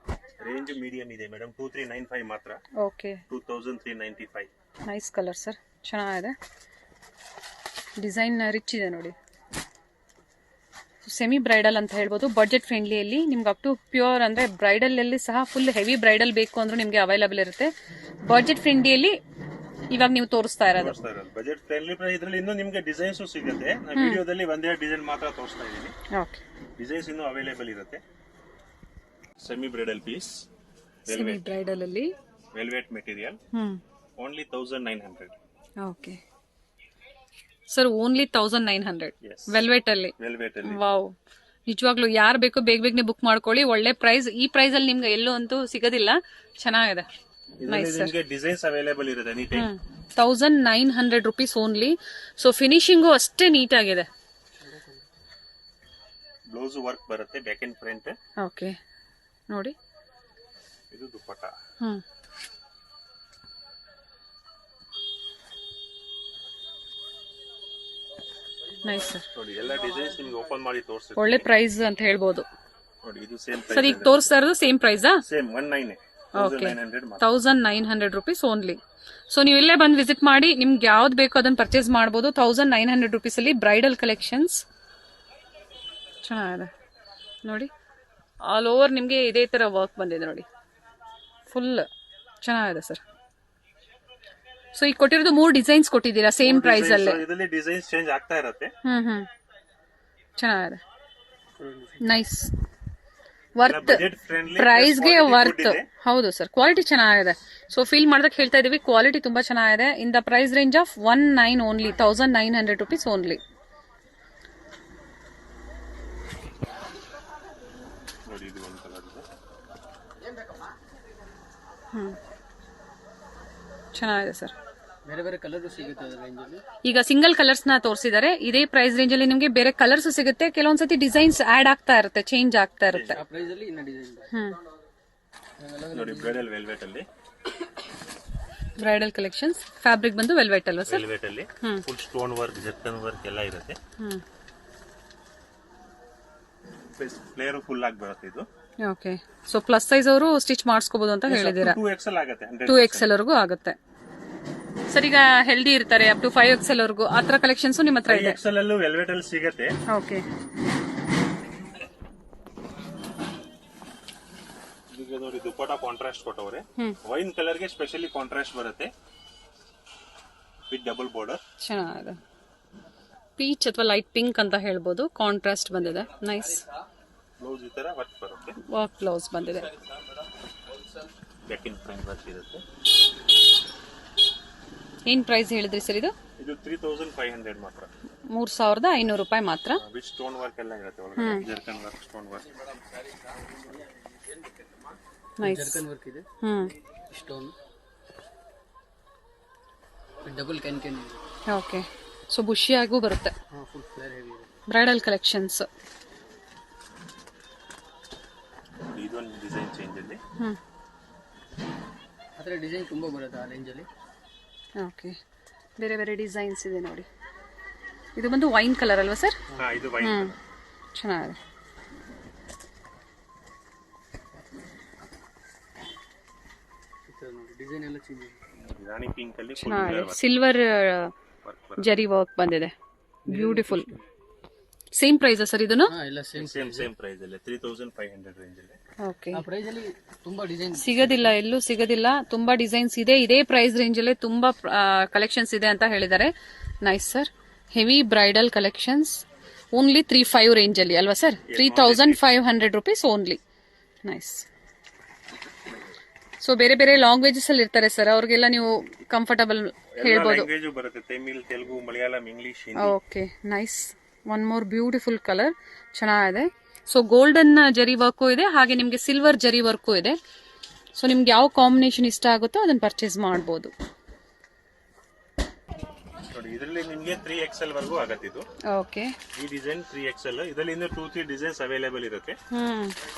ರೇಂಜ್ ಮೀಡಿಯಂ ಇದೆ ಮೇಡಮ್. 2395 ಮಾತ್ರ.
ಓಕೆ,
2395.
ನೈಸ್ ಕಲರ್ ಸರ್, ಚೆನ್ನಾಗಿದೆ. ಡಿಸೈನ್ ರಿಚ್ ಇದೆ ನೋಡಿ. ಸೆಮಿ ಬ್ರೈಡಲ್ ಅಂತ ಹೇಳ್ಬೋದು, ಬಡ್ಜೆಟ್ ಫ್ರೆಂಡ್ಲಿಯಲ್ಲಿ ನಿಮ್ಗೆ ಅಪ್ ಟು ಪ್ಯೂರ್ ಅಂದ್ರೆ ಬ್ರೈಡಲ್ ಅಲ್ಲಿ ಸಹ ಫುಲ್ ಹೆವಿ ಬ್ರೈಡಲ್ ಬೇಕು ಅಂದ್ರೂ ನಿಮ್ಗೆ ಅವೈಲೇಬಲ್ ಇರುತ್ತೆ. ಬಡ್ಜೆಟ್ ಫ್ರೆಂಡ್ಲಿಯಲ್ಲಿ ಇವಾಗ ನೀವು ತೋರಿಸ್ತಾ ಇರೋದು.
ಬಜೆಟ್ ಫ್ರೆಂಡ್ಲಿ ಇದರಲ್ಲಿ ಇನ್ನೂ ನಿಮಗೆ ಡಿಸೈನ್ಸ್ ಸಿಗುತ್ತೆ. ವಿಡಿಯೋದಲ್ಲಿ ಒಂದೇ ಡಿಸೈನ್ ಮಾತ್ರ ತೋರಿಸ್ತಾ ಇದ್ದೀನಿ.
ಓಕೆ,
ಡಿಸೈನ್ಸ್ ಇನ್ನೂ ಅವೈಲೇಬಲ್ ಇರುತ್ತೆ. Semi bridal piece,
semi bridal ಅಲ್ಲಿ
velvet material. Only 1900.
Okay sir, only 1900 velvet ಅಲ್ಲಿ. ವಾವ್, ನಿಜವಾಗ್ಲೂ ಯಾರು ಬೇಕೋ ಬೇಗ ಬೇಗನೆ ಬುಕ್ ಮಾಡ್ಕೊಳ್ಳಿ. ಒಳ್ಳೆ ಪ್ರೈಸ್. ಈ ಪ್ರೈಸ್ ಅಲ್ಲಿ ನಿಮ್ಗೆ ಎಲ್ಲೂ ಅಂತೂ ಸಿಗೋದಿಲ್ಲ. ಚೆನ್ನಾಗಿದೆ. Nice sir.
ಡಿಸೈನ್ಸ್ ಅವೈಲೇಬಲ್ ಇರುತ್ತೆ.
1900 ರೂಪೀಸ್ ಓನ್ಲಿ. ಸೊ ಫಿನಿಶಿಂಗು ಅಷ್ಟೇ ನೀಟ್ ಆಗಿದೆ.
ಬ್ಲೌಸ್ ವರ್ಕ್ ಬರುತ್ತೆ, ಬ್ಯಾಕ್ ಅಂಡ್ ಫ್ರಂಟ್.
ಓಕೆ, ನೋಡಿ
ಇದು ದುಪ್ಪಟ್ಟ.
Nice sir.
ನೋಡಿ ಎಲ್ಲ ಡಿಸೈನ್ಸ್ ನಿಮಗೆ ಓಪನ್ ಮಾಡಿ ತೋರಿಸ್ತೀನಿ.
ಒಳ್ಳೆ ಪ್ರೈಸ್ ಅಂತ ಹೇಳ್ಬೋದು.
ನೋಡಿ ಇದು ಸೇಮ್
ಸರ್, ಈಗ ತೋರಿಸ್ತಾ ಇರೋದು ಸೇಮ್ ಪ್ರೈಸಾ?
Same
1900 rupees only. ಸೊ ನೀವು ಇಲ್ಲೇ ಬಂದು ವಿಸಿಟ್ ಮಾಡಿ, ನಿಮ್ಗೆ ಯಾವ್ದು ಬೇಕೋ ಅದನ್ನ ಪರ್ಚೇಸ್ ಮಾಡಬಹುದು. 1900 ರೂಪೀಸ್ ಅಲ್ಲಿ ಬ್ರೈಡಲ್ ಕಲೆಕ್ಷನ್ಸ್ ಚೆನ್ನಾಗಿದೆ ನೋಡಿ. ಆಲ್ ಓವರ್ ನಿಮ್ಗೆ ಇದೇ ತರ ವರ್ಕ್ ಬಂದಿದೆ ನೋಡಿ, ಫುಲ್ ಚೆನ್ನಾಗಿದೆ ಸರ್. ಸೊ ಈಗ ಕೊಟ್ಟಿರೋದು 3 ಡಿಸೈನ್ಸ್ ಕೊಟ್ಟಿದ್ದೀರಾ ಸೇಮ್ ಪ್ರೈಸ್ ಅಲ್ಲೇ.
ಇದರಲ್ಲಿ ಡಿಸೈನ್ಸ್ ಚೇಂಜ್ ಆಗ್ತಾ ಇರುತ್ತೆ.
ಚೆನ್ನಾಗಿದೆ. ನೈಸ್, ವರ್ತ್,
ಬಜೆಟ್ ಫ್ರೆಂಡ್ಲಿ,
ಪ್ರೈಸ್ಗೆ ವರ್ತ್. ಹೌದು ಸರ್, ಕ್ವಾಲಿಟಿ ಚೆನ್ನಾಗಿದೆ. ಸೊ ಫೀಲ್ ಮಾಡ್ದಕ್ಕೆ ಹೇಳ್ತಾ ಇದೀವಿ, ಕ್ವಾಲಿಟಿ ತುಂಬಾ ಚೆನ್ನಾಗಿದೆ. In the price range of 19 only, 1900 rupees only.
ನೋಡಿ ಇದು ಒಂದು ಕಲರ್ ಇದೆ.
ಚೆನ್ನಾಗಿದೆ ಸರ್.
ಬೇರೆ ಬೇರೆ ಕಲರ್ ಸಿಗುತ್ತೆ ಅದರ ರೇಂಜ್ ಅಲ್ಲಿ.
ಈಗ ಸಿಂಗಲ್ ಕಲರ್ಸ್ ನ ತೋರಿಸಿದ್ದಾರೆ. ಇದೇ ಪ್ರೈಸ್ ರೇಂಜ್ ಅಲ್ಲಿ ನಿಮಗೆ ಬೇರೆ ಕಲರ್ಸ್ ಸಿಗುತ್ತೆ. ಕೆಲವೊಂದ್ಸತಿ ಡಿಸೈನ್ಸ್ ಆಡ್ ಆಗ್ತಾ ಇರುತ್ತೆ, ಚೇಂಜ್ ಆಗ್ತಾ ಇರುತ್ತೆ.
ಆ ಪ್ರೈಸ್ ಅಲ್ಲಿ ಇನ್ನ ಡಿಸೈನ್
ನೋಡಿ ಬ್ರೈಡಲ್ ವೆಲ್ವೆಟ್ ಅಲ್ಲಿ,
ಬ್ರೈಡಲ್ ಕಲೆಕ್ಷನ್ಸ್. ಫ್ಯಾಬ್ರಿಕ್ ಬಂದು ವೆಲ್ವೆಟ್ ಅಲ್ವಾ ಸರ್?
ವೆಲ್ವೆಟ್ ಅಲ್ಲಿ ಫುಲ್ ಸ್ಟೋನ್ ವರ್ಕ್, ಜರ್ಕನ್ ವರ್ಕ್ ಎಲ್ಲ ಇರುತ್ತೆ. ಫ್ಲೇರ್ ಫುಲ್ ಆಗಿ ಬರುತ್ತೆ ಇದು.
ಓಕೆ, ಸೊ ಪ್ಲಸ್ ಸೈಜ್ ಅವರು ಸ್ಟಿಚ್ ಮಾಡಿಸ್ಕೋಬಹುದು ಅಂತ ಹೇಳಿದೀರಾ.
2XL ಆಗುತ್ತೆ,
2XL ವರೆಗೂ ಆಗುತ್ತೆ ಸರ್. ಈಗ ಹೆಲ್ದಿ ಇರ್ತಾರೆ ಅಪ್ ಟು 5XL ವರೆಗೂ, ಆ ತರ ಕಲೆಕ್ಷನ್ಸ್ ನಿಮ್ಮ ಹತ್ರ ಇದೆ?
5XL ಅಲ್ಲೂ ವೆಲ್ವೆಟ್ ಅಲ್ಲಿ ಸಿಗುತ್ತೆ.
ಓಕೆ,
ಈಗ ನೋಡಿ ದುಪ್ಪಟ್ಟ ಕಾಂಟ್ರಾಸ್ಟ್ ಕೊಟ್ಟವ್ರೆ. ವೈನ್ ಕಲರ್ ಗೆ ಸ್ಪೆಷಲಿ ಕಾಂಟ್ರಾಸ್ಟ್ ಬರುತ್ತೆ ವಿತ್ ಡಬಲ್ ಬಾರ್ಡರ್.
ಚೆನ್ನಾಗಿದೆ. ಪೀಚ್ ಅಥವಾ ಲೈಟ್ ಪಿಂಕ್ ಅಂತ ಹೇಳ್ಬೋದು, ಕಾಂಟ್ರಾಸ್ಟ್ ಬಂದಿದೆ. ನೈಸ್.
ಬ್ಲೌಸ್ ಈ ತರ ವರ್ಕ್ ಬರುತ್ತೆ,
ವರ್ಕ್ ಬ್ಲೌಸ್ ಬಂದಿದೆ.
ಬ್ಯಾಕ್ ಇನ್ ಫ್ರಂಟ್ ವರ್ಕ್ ಇರುತ್ತೆ.
ಏನ್ ಪ್ರೈಸ್ ಹೇಳಿದ್ರಿ ಸರ್ ಇದು?
ಇದು 3500 ಮಾತ್ರ,
3500 ರೂಪಾಯಿ ಮಾತ್ರ.
ವಿತ್ ಸ್ಟೋನ್ ವರ್ಕ್ ಎಲ್ಲ ಇರುತ್ತೆ ಒಳಗಡೆ, ಜರ್ಕನ್ work, stone work.
Nice.
ಜರ್ಕನ್ work ಇದೆ, ಸ್ಟೋನ್, ಡಬಲ್ ಕ್ಯಾನ್ ಇದೆ.
ಓಕೆ, ಸೊ ಬುಷಿಯಾಗೂ ಬರುತ್ತೆ.
ಫುಲ್ ಫ್ಲೇರ್ ಹೆವಿ ಇದೆ.
Bridal collections.
ಇದೊಂದು ಡಿಸೈನ್ ಚೇಂಜ್ ಅಲ್ಲಿ.
ಅದರ ಡಿಸೈನ್ ತುಂಬಾ ಬರುತ್ತೆ ಆ ರೇಂಜ್ ಅಲ್ಲಿ.
ಓಕೆ, ಬೇರೆ ಬೇರೆ ಡಿಸೈನ್ಸ್ ಇದೆ ನೋಡಿ. ಇದು ಬಂದು ವೈನ್ ಕಲರ್ ಅಲ್ವಾ ಸರ್?
ಹಾ, ಇದು ವೈನ್ ಕಲರ್.
ಚೆನ್ನಾಗಿದೆ.
ನೋಡಿ ಡಿಸೈನ್ ಎಲ್ಲ ಚೇಂಜ್ ಇದೆ.
ರಾಣಿ ಪಿಂಕ್ ಅಲ್ಲಿ
ಚೆನ್ನಾಗಿದೆ. ಸಿಲ್ವರ್ ಜರಿ ವರ್ಕ್ ಬಂದಿದೆ, ಬ್ಯೂಟಿಫುಲ್. ಸೇಮ್ ಪ್ರೈಸ್ ಸರ್ ಇದನ್ನು?
ಎಲ್ಲ
ಸೇಮ್ ಪ್ರೈಸ್ ಅಲ್ಲಿ 3500 ರೇಂಜ್ ಅಲ್ಲಿ.
ಓಕೆ,
ಆ ಪ್ರೈಸ್ ಅಲ್ಲಿ ತುಂಬಾ ಡಿಸೈನ್
ಸಿಗೋದಿಲ್ಲ, ಎಲ್ಲೂ ಸಿಗೋದಿಲ್ಲ. ತುಂಬಾ ಡಿಸೈನ್ಸ್ ಇದೆ ಇದೇ ಪ್ರೈಸ್ ರೇಂಜ್ ಅಲ್ಲಿ, ತುಂಬಾ ಕಲೆಕ್ಷನ್ಸ್ ಇದೆ ಅಂತ ಹೇಳಿದ್ದಾರೆ. Nice sir. Heavy bridal collections only 35 range ಅಲ್ಲಿ ಅಲ್ವಾ sir? 3500 rupees only. Nice. So ಬೇರೆ ಬೇರೆ ಲ್ಯಾಂಗ್ವೇಜಸ್ ಅಲ್ಲಿ ಇರ್ತಾರೆ ಸರ್, ಅವ್ರಿಗೆಲ್ಲ ನೀವು ಕಂಫರ್ಟಬಲ್ ಹೇಳ್ಬೋದು.
ಲ್ಯಾಂಗ್ವೇಜ್ ಬರುತ್ತೆ, Tamil, Telugu, Malayalam, English, Hindi.
Okay, nice. One more beautiful colour, ಚೆನ್ನಾಗಿದೆ. ಸೊ ಗೋಲ್ಡನ್ ಜರಿ ವರ್ಕು ಇದೆ, ಹಾಗೆ ನಿಮಗೆ ಸಿಲ್ವರ್ ಜರಿ ವರ್ಕು ಇದೆ. ಸೊ ನಿಮ್ಗೆ ಯಾವ ಕಾಂಬಿನೇಷನ್ ಇಷ್ಟ ಆಗುತ್ತೋ ಅದನ್ನ ಪರ್ಚೇಸ್ ಮಾಡಬಹುದು.
ನೋಡಿ ಇದರಲ್ಲಿ ನಿಮಗೆ 3XL ವರೆಗೂ ಆಗುತ್ತೆ ಇದು.
ಓಕೆ,
ಈ ಡಿಸೈನ್ 3XL, ಇದರಲ್ಲಿ ಇನ್ನು 2-3 ಡಿಸೈನ್ಸ್ ಅವೈಲೇಬಲ್ ಇರುತ್ತೆ.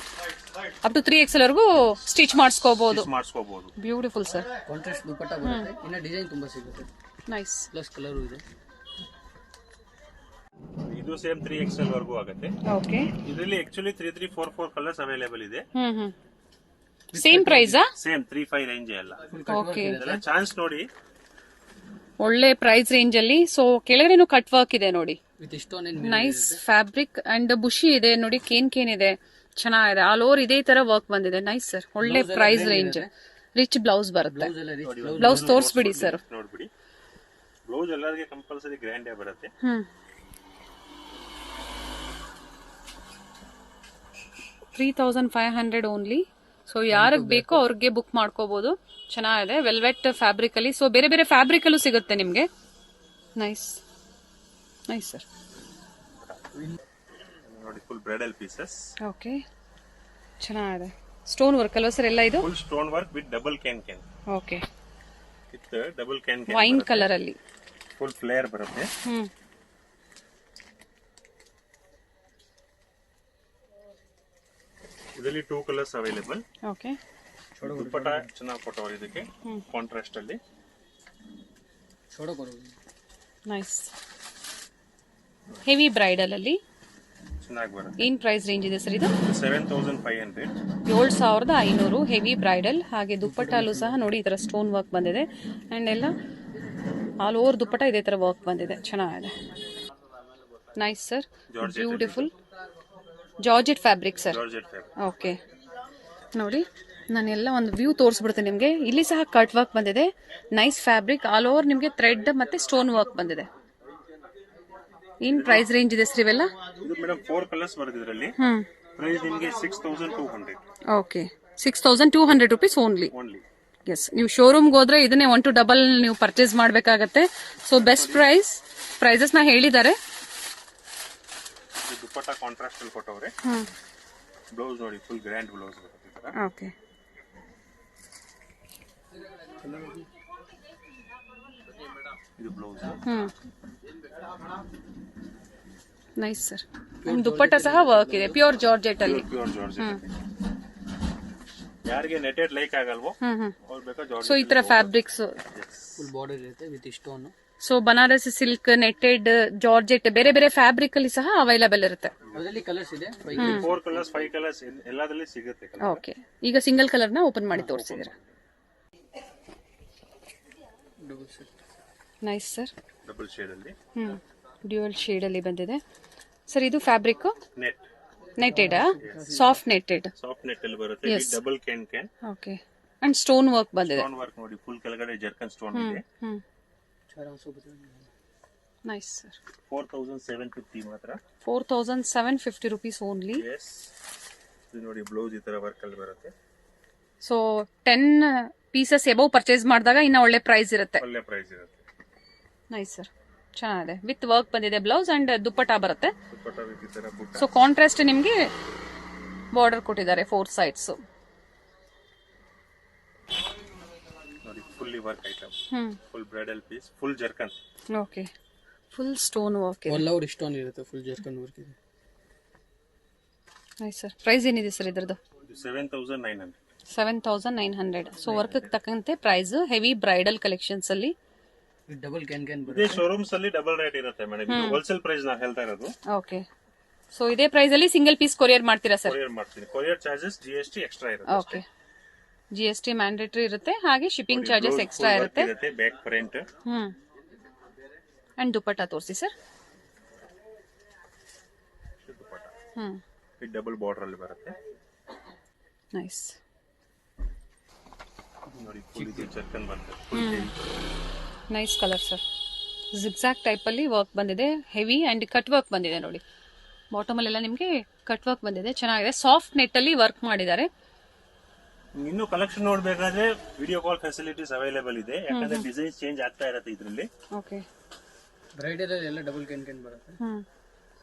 ಅಪ್ ಟು 3XL ವರೆಗೂ ಸ್ಟಿಚ್ ಮಾಡಿಸ್ಕೋಬಹುದು. Beautiful sir.
ಕಾಂಟ್ರಾಸ್ಟ್ ದುಪ್ಪಟ್ಟ ಬರುತ್ತೆ. ಇನ್ನ ಡಿಸೈನ್ ತುಂಬಾ ಸಿಗುತ್ತೆ.
ನೈಸ್.
ಪ್ಲಸ್ ಕಲರ್ ಇದೆ.
ಇದು ಸೇಮ್ 3XL ವರೆಗೂ ಆಗುತ್ತೆ.
ಓಕೆ,
ಇದರಲ್ಲಿ ಆಕ್ಚುಲಿ 3344 ಕಲರ್ಸ್ ಅವೈಲೇಬಲ್ ಇದೆ.
Same price?
ಸೇಮ್ 35 ರೇಂಜ್ ಎಲ್ಲ.
ಓಕೆ,
ಚಾನ್ಸ್ ನೋಡಿ,
ಒಳ್ಳೆ ಪ್ರೈಸ್ ರೇಂಜ್ ಅಲ್ಲಿ. ಸೊ ಕೆಳಗಡೆನು ಕಟ್ ವರ್ಕ್ ಇದೆ ನೋಡಿ,
with stone.
Nice fabric and ಬುಷಿ ಇದೆ ನೋಡಿ, ಕೇನ್ ಇದೆ, ಚೆನ್ನಾಗಿದೆ. ಆಲ್ ಓವರ್ ಇದೇ ತರ ವರ್ಕ್ ಬಂದಿದೆ. ನೈಸ್ ಸರ್, ಒಳ್ಳೆ ಪ್ರೈಸ್ ರೇಂಜ್. ರಿಚ್ ಬ್ಲೌಸ್ ಬರುತ್ತೆ. ಬ್ಲೌಸ್ ತೋರಿಸ್ಬಿಡಿ ಸರ್.
ನೋಡ್ಬಿಡಿ, ಬ್ಲೌಸ್ ಎಲ್ಲರಿಗೆ ಕಂಪಲ್ಸರಿ ಗ್ರ್ಯಾಂಡ್ ಬರುತ್ತೆ.
3500 ಓನ್ಲಿ. ಸೊ ಯಾರಿಗೆ ಬೇಕೋ ಅವ್ರಿಗೆ ಬುಕ್ ಮಾಡ್ಕೋಬಹುದು. ಚೆನ್ನಾಗಿದೆ, ವೆಲ್ವೆಟ್ ಫ್ಯಾಬ್ರಿಕ್ ಅಲ್ಲಿ. ಸೊ ಬೇರೆ ಬೇರೆ ಫ್ಯಾಬ್ರಿಕ್ ಅಲ್ಲೂ ಸಿಗುತ್ತೆ ನಿಮ್ಗೆ. Nice, nice sir.
ನೋಡಿ ಫುಲ್ ಬ್ರೈಡಲ್ ಪೀಸಸ್.
ಓಕೆ, ಚೆನ್ನಾಗಿದೆ. ಸ್ಟೋನ್ ವರ್ಕ್ ಅಲ್ವಾ ಸರ್ ಎಲ್ಲ ಇದು?
Full stone work with double can.
Okay,
with double can
wine colour ಅಲ್ಲಿ
ಫುಲ್ ಫ್ಲೇರ್ ಬರುತ್ತೆ. ಇದರಲ್ಲಿ 2 ಕಲರ್ಸ್ ಅವೈಲೇಬಲ್.
ಓಕೆ,
ದುಪ್ಪಟ್ಟ ಚೆನ್ನಾಗಿ ಕೊಟ್ಟವರು ಇದಕ್ಕೆ ಕಾಂಟ್ರಾಸ್ಟ್ ಅಲ್ಲಿ.
ನೈಸ್. ಹೆವಿ ಬ್ರೈಡಲ್ ಅಲ್ಲಿ
ಚೆನ್ನಾಗಿ ಬರುತ್ತೆ.
ಏನ್ ಪ್ರೈಸ್ ರೇಂಜ್ ಇದೆ ಸರ್ ಇದು?
7500.
7500 ಹೆವಿ ಬ್ರೈಡಲ್. ಹಾಗೆ ದುಪ್ಪಟ್ಟಲ್ಲೂ ಸಹ ನೋಡಿ ಈ ತರ ಸ್ಟೋನ್ ವರ್ಕ್ ಬಂದಿದೆ ಅಂಡ್ ಎಲ್ಲ ಆಲ್ ಓವರ್ ದುಪ್ಪಟ್ಟ ಇದೇ ತರ ವರ್ಕ್ ಬಂದಿದೆ. ಚೆನ್ನಾಗಿದೆ. Nice sir, beautiful georgette fabric sir. Okay, ನೋಡಿ ನಾನೆಲ್ಲ ಒಂದು ವ್ಯೂ ತೋರಿಸ್ಬಿಡ್ತೇನೆ ನಿಮಗೆ. ಇಲ್ಲಿ ಸಹ ಕಟ್ ವರ್ಕ್ ಬಂದಿದೆ, ನೈಸ್ ಫ್ಯಾಬ್ರಿಕ್, ಆಲ್ ಓವರ್ ನಿಮಗೆ ಥ್ರೆಡ್ ಮತ್ತೆ ಸ್ಟೋನ್ ವರ್ಕ್ ಬಂದಿದೆ. ಏನ್ ಪ್ರೈಸ್ ರೇಂಜ್ ಇದೆ ಸರ್ ಇವೆಲ್ಲ?
ಇದು ಮೇಡಮ್ 4 ಕಲರ್ಸ್ ಬರುತ್ತೆ ಇದರಲ್ಲಿ. ಪ್ರೈಸ್ ನಿಮಗೆ 6200.
Okay, 6200 rupees only.
Only.
Yes, ನೀವು ಶೋರೂಮ್ಗೆ ಹೋದ್ರೆ ಇದನ್ನೇ 1 to ಡಬಲ್ ನೀವು ಪರ್ಚೇಸ್ ಮಾಡಬೇಕಾಗತ್ತೆ. ಸೊ ಬೆಸ್ಟ್ ಪ್ರೈಸಸ್ ನ ಹೇಳಿದ್ದಾರೆ.
ದುಪ್ಪಟ್ಟ ಕಾಂಟ್ರಾಸ್ಟ್ ಅಲ್ಲಿ ಕೊಟ್ಟವ್ರೆ. ಬ್ಲೌಸ್ ನೋಡಿ, ಫುಲ್ ಗ್ರ್ಯಾಂಡ್ ಬ್ಲೌಸ್ ಬರುತ್ತೆ ಈ ತರ.
ಓಕೆ,
ಇದು ಬ್ಲೌಸ್.
Nice sir. ನಿಮ್ ದುಪ್ಪಟ್ಟ ಸಹ ವರ್ಕ್ ಇದೆ, ಪ್ಯೂರ್ ಜಾರ್ಜೆಟ್ ಅಲ್ಲಿ.
Pure georgette. ಯಾರಿಗೆ ನೆಟೆಡ್ ಲೈಕ್ ಆಗಲ್ವೋ ಅವ್ರು ಬೇಕಾ ಜಾರ್ಜೆಟ್.
ಸೊ ಈ ತರ ಫ್ಯಾಬ್ರಿಕ್ಸ್
ಫುಲ್ ಬಾರ್ಡರ್ ಇರುತ್ತೆ with stone.
So Banarasi silk, netted, georgette, ಬೇರೆ ಬೇರೆ ಫ್ಯಾಬ್ರಿಕ್ ಅಲ್ಲಿ ಸಹ ಅವೈಲಬಲ್ ಇರುತ್ತೆ.
ಅದರಲ್ಲಿ ಕಲರ್ಸ್ ಇದೆ.
4 ಕಲರ್ಸ್ 5 ಕಲರ್ಸ್ ಎಲ್ಲದರಲ್ಲಿ ಸಿಗುತ್ತೆ.
ಓಕೆ, ಈಗ ಸಿಂಗಲ್ ಕಲರ್ ನ ಓಪನ್ ಮಾಡಿ ತೋರಿಸಿದ್ದೀರಾ. Nice sir.
ಡಬಲ್ ಶೇಡ್ ಅಲ್ಲಿ.
ಡ್ಯೂಯಲ್ ಶೇಡ್ ಅಲ್ಲಿ ಬಂದಿದೆ ಸರ್. ಇದು fabric
net
netted, soft netted.
Soft net ಅಲ್ಲಿ ಬರುತ್ತೆ. Double can.
Okay, and stone work ಬಂದಿದೆ.
ಸ್ಟೋನ್ ವರ್ಕ್ ನೋಡಿ, ಫುಲ್ ಕೆಳಗಡೆ ಜರ್ಕನ್ ಸ್ಟೋನ್ ಇದೆ.
Nice sir.
4750 ಮಾತ್ರ.
4750 ರುಪೀಸ್ ಓನ್ಲಿ.
ಎಸ್, ಇದು ನೋಡಿ ಬ್ಲೌಸ್ ಈ ತರ ವರ್ಕ್ ಅಲ್ಲಿ ಬರುತ್ತೆ.
ಸೊ 10 ಪೀಸಸ್ ಎಬವ್ ಪರ್ಚೇಸ್ ಮಾಡಿದಾಗ ಇನ್ನ ಒಳ್ಳೆ ಪ್ರೈಸ್ ಇರುತ್ತೆ.
ಒಳ್ಳೆ ಪ್ರೈಸ್ ಇರುತ್ತೆ.
ನೈಸ್ ಸರ್, ಚೆನ್ನಾಗಿದೆ. ವಿತ್ ವರ್ಕ್ ಬಂದಿದೆ ಬ್ಲೌಸ್ ಅಂಡ್ ದುಪ್ಪಟ್ಟ ಬರುತ್ತೆ.
ದುಪ್ಪಟ್ಟ ಈ ತರ ಬುಟ್ಟ.
ಸೊ ಕಾಂಟ್ರಾಸ್ಟ್ ನಿಮ್ಗೆ ಬಾರ್ಡರ್ ಕೊಟ್ಟಿದ್ದಾರೆ 4 ಸೈಡ್ಸ್.
ನೋಡಿ, fully work item. Full bridal piece, full zircon.
Okay, full stone work ಇದೆ.
ಆಲ್ ಓವರ್ ಸ್ಟೋನ್ ಇರುತ್ತೆ, ಫುಲ್ ಜರ್ಕನ್ ವರ್ಕ್ ಇದೆ.
Nice sir. ಪ್ರೈಸ್ ಏನಿದೆ ಸರ್ ಇದ್ರದ್ದು?
7900.
7900. ಸೊ ವರ್ಕ್ ತಕ್ಕಂತೆ ಪ್ರೈಸ್. ಹೆವಿ ಬ್ರೈಡಲ್ ಕಲೆಕ್ಷನ್ಸ್ ಅಲ್ಲಿ
ಡಬಲ್ ಕ್ಯಾನ್
ಇದೇ showrooms ಅಲ್ಲಿ double rate ಇರುತ್ತೆ ಮೇಡಮ್. ಇದು ಹೋಲ್ಸೇಲ್ ಪ್ರೈಸ್ ನಾ ಹೇಳ್ತಾ ಇರೋದು.
ಓಕೆ, ಸೊ ಇದೇ ಪ್ರೈಸ್ ಅಲ್ಲಿ ಸಿಂಗಲ್ ಪೀಸ್ ಕೊರಿಯರ್ ಮಾಡ್ತೀರಾ ಸರ್?
ಕೊರಿಯರ್ ಮಾಡ್ತೀನಿ. ಕೊರಿಯರ್ ಚಾರ್ಜಸ್ GST ಎಕ್ಸ್ಟ್ರಾ ಇರುತ್ತೆ.
ಓಕೆ, GST ಮ್ಯಾಂಡೇಟರಿ ಇರುತ್ತೆ, ಹಾಗೆ ಶಿಪ್ಪಿಂಗ್ ಚಾರ್ಜಸ್ ಎಕ್ಸ್ಟ್ರಾ ಇರುತ್ತೆ.
Back print.
ಅಂಡ್ ದುಪ್ಪಟ್ಟ ತೋರಿಸಿ ಸರ್.
ದುಪ್ಪಟ್ಟ ಡಬಲ್ ಬಾರ್ಡರ್ ಅಲ್ಲಿ ಬರುತ್ತೆ.
ನೈಸ್.
ನೋಡಿ, ಫುಲ್ ಇದು ಜರ್ಕನ್ ಬರುತ್ತೆ.
Nice colour sir. Zigzag type ಅಲ್ಲಿ ವರ್ಕ್ ಬಂದಿದೆ, ಹೆವಿ ಅಂಡ್ ಕಟ್ ವರ್ಕ್ ಬಂದಿದೆ ನೋಡಿ. ಬಾಟಮ್ ಅಲ್ಲೆಲ್ಲ ನಿಮ್ಗೆ ಕಟ್ ವರ್ಕ್ ಬಂದಿದೆ, ಚೆನ್ನಾಗಿದೆ. ಸಾಫ್ಟ್ ನೆಟ್ ಅಲ್ಲಿ ವರ್ಕ್ ಮಾಡಿದ್ದಾರೆ.
ಇನ್ನು ಕಲೆಕ್ಷನ್ ನೋಡ್ಬೇಕಾದ್ರೆ ವಿಡಿಯೋ ಕಾಲ್ ಫೆಸಿಲಿಟೀಸ್ ಅವೈಲೇಬಲ್ ಇದೆ. ಯಾಕಂದ್ರೆ ಡಿಸೈನ್ ಚೇಂಜ್ ಆಗ್ತಾ ಇರುತ್ತೆ ಇದರಲ್ಲಿ.
ಓಕೆ,
ಬ್ರೈಡಲ್ ಎಲ್ಲ ಡಬಲ್ ಕ್ಯಾನ್ ಬರುತ್ತೆ.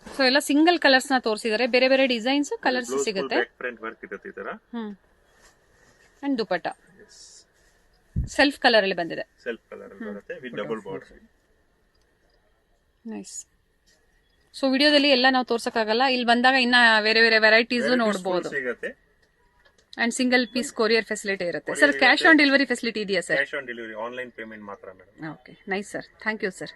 ಸೊ ಎಲ್ಲ ಸಿಂಗಲ್ ಕಲರ್ಸ್ ನ ತೋರಿಸಿದ್ದಾರೆ. ಬೇರೆ ಬೇರೆ ಡಿಸೈನ್ಸ್ ಕಲರ್ಸ್ ಸಿಗುತ್ತೆ.
ಬ್ಯಾಕ್ ಪ್ರಿಂಟ್ ವರ್ಕ್ ಇರುತ್ತೆ ಈ ತರ.
ಅಂಡ್ ದುಪ್ಪಟ್ಟ ಸೆಲ್ಫ್ ಕಲರ್ ಅಲ್ಲಿ ಬಂದಿದೆ.
ಸೆಲ್ಫ್ ಕಲರ್ ಅಲ್ಲಿ ಬರುತ್ತೆ with double border.
Nice. So ವಿಡಿಯೋದಲ್ಲಿ ಎಲ್ಲ ನಾವು ತೋರ್ಸಕ್ಕಾಗಲ್ಲ, ಇಲ್ಲಿ ಬಂದಾಗ ಇನ್ನ ಬೇರೆ ಬೇರೆ ವೆರೈಟೀಸ್ ನೋಡಬಹುದು.
ಸಿಗುತ್ತೆ.
And single piece courier facility ಇರುತ್ತೆ sir. Cash on delivery facility ಇದೆಯಾ sir?
Cash on delivery, online payment ಮಾತ್ರ madam.
Okay, nice sir. Thank you sir.